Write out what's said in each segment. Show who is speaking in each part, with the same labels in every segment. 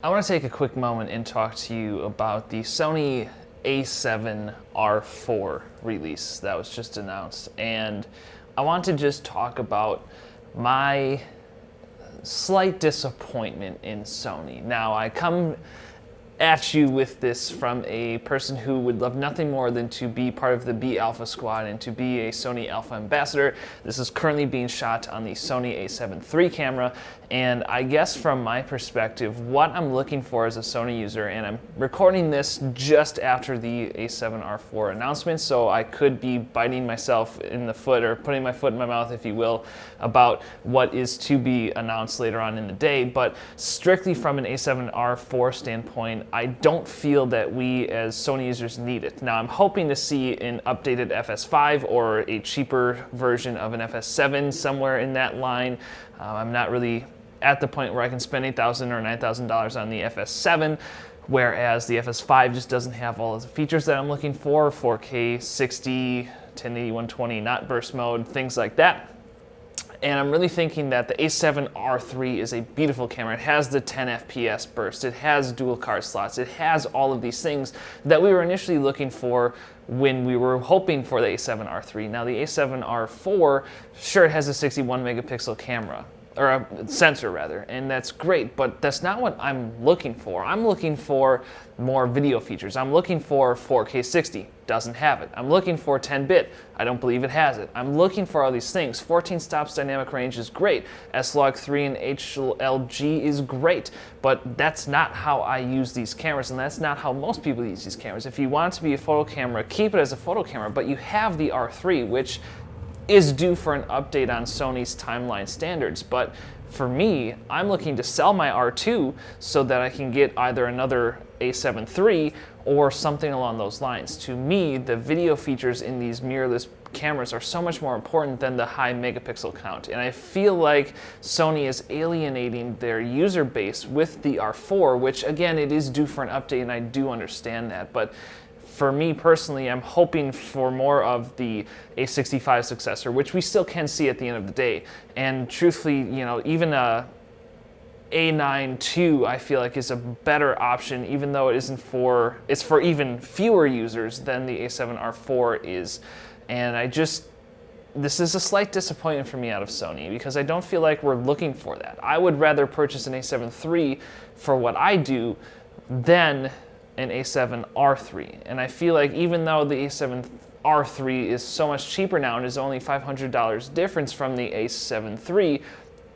Speaker 1: I want to take a quick moment and talk to you about the Sony A7R4 release that was just announced. And I want to just talk about my slight disappointment in Sony. Now, I come at you with this from a person who would love nothing more than to be part of the B Alpha squad and to be a Sony Alpha ambassador. This is currently being shot on the Sony A7 III camera, and I guess from my perspective, what I'm looking for as a Sony user, and I'm recording this just after the A7R4 announcement, so I could be biting myself in the foot or putting my foot in my mouth, if you will, about what is to be announced later on in the day. But strictly from an A7R4 standpoint, I don't feel that we as Sony users need it. Now, I'm hoping to see an updated FS5 or a cheaper version of an FS7 somewhere in that line. I'm not really at the point where I can spend $8,000 or $9,000 on the FS7, whereas the FS5 just doesn't have all of the features that I'm looking for: 4K, 60, 1080, 120, not burst mode, things like that. And I'm really thinking that the A7R3 is a beautiful camera. It has the 10 FPS burst, it has dual card slots, it has all of these things that we were initially looking for when we were hoping for the A7R3. Now, the A7R4, sure, it has a 61 megapixel camera, or a sensor rather, and that's great, but that's not what I'm looking for. I'm looking for more video features. I'm looking for 4K 60, doesn't have it. I'm looking for 10-bit, I don't believe it has it. I'm looking for all these things. 14 stops dynamic range is great. S-Log3 and HLG is great, but that's not how I use these cameras, and that's not how most people use these cameras. If you want it to be a photo camera, keep it as a photo camera, but you have the R3, which is due for an update on Sony's timeline standards. But for me, I'm looking to sell my R2 so that I can get either another A7 III or something along those lines. To me, the video features in these mirrorless cameras are so much more important than the high megapixel count. And I feel like Sony is alienating their user base with the R4, which again, it is due for an update, and I do understand that. But for me personally, I'm hoping for more of the A65 successor, which we still can see at the end of the day. And truthfully, you know, even a A9 II, I feel like, is a better option, even though it's for even fewer users than the A7R4 is. And this is a slight disappointment for me out of Sony, because I don't feel like we're looking for that. I would rather purchase an A7 III for what I do than an A7R3. And I feel like even though the A7R3 is so much cheaper now and is only $500 difference from the A7 III,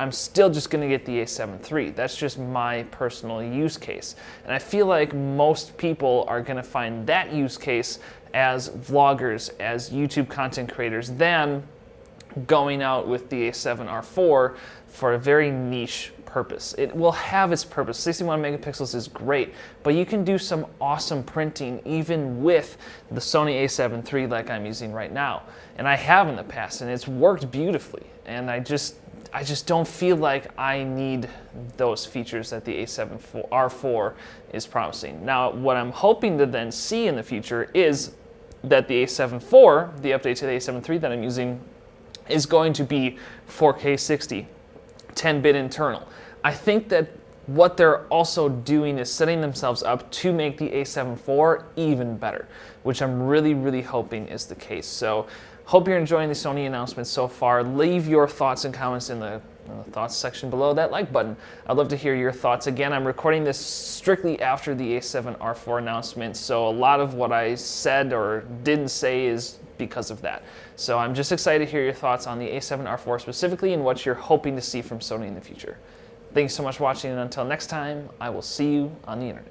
Speaker 1: I'm still just gonna get the A7 III. That's just my personal use case. And I feel like most people are gonna find that use case as vloggers, as YouTube content creators, than going out with the A7R4 for a very niche purpose. It will have its purpose. 61 megapixels is great, but you can do some awesome printing even with the Sony A7 III like I'm using right now. And I have in the past, and it's worked beautifully. And I just don't feel like I need those features that the A7R4 is promising. Now, what I'm hoping to then see in the future is that the A7 IV, the update to the A7 III that I'm using, is going to be 4K 60, 10-bit internal. I think that what they're also doing is setting themselves up to make the A7 IV even better, which I'm really, really hoping is the case. So hope you're enjoying the Sony announcements so far. Leave your thoughts and comments in the thoughts section below that like button. I'd love to hear your thoughts. Again, I'm recording this strictly after the A7R4 announcement, so a lot of what I said or didn't say is because of that. So I'm just excited to hear your thoughts on the A7R4 specifically and what you're hoping to see from Sony in the future. Thanks so much for watching, and until next time, I will see you on the internet.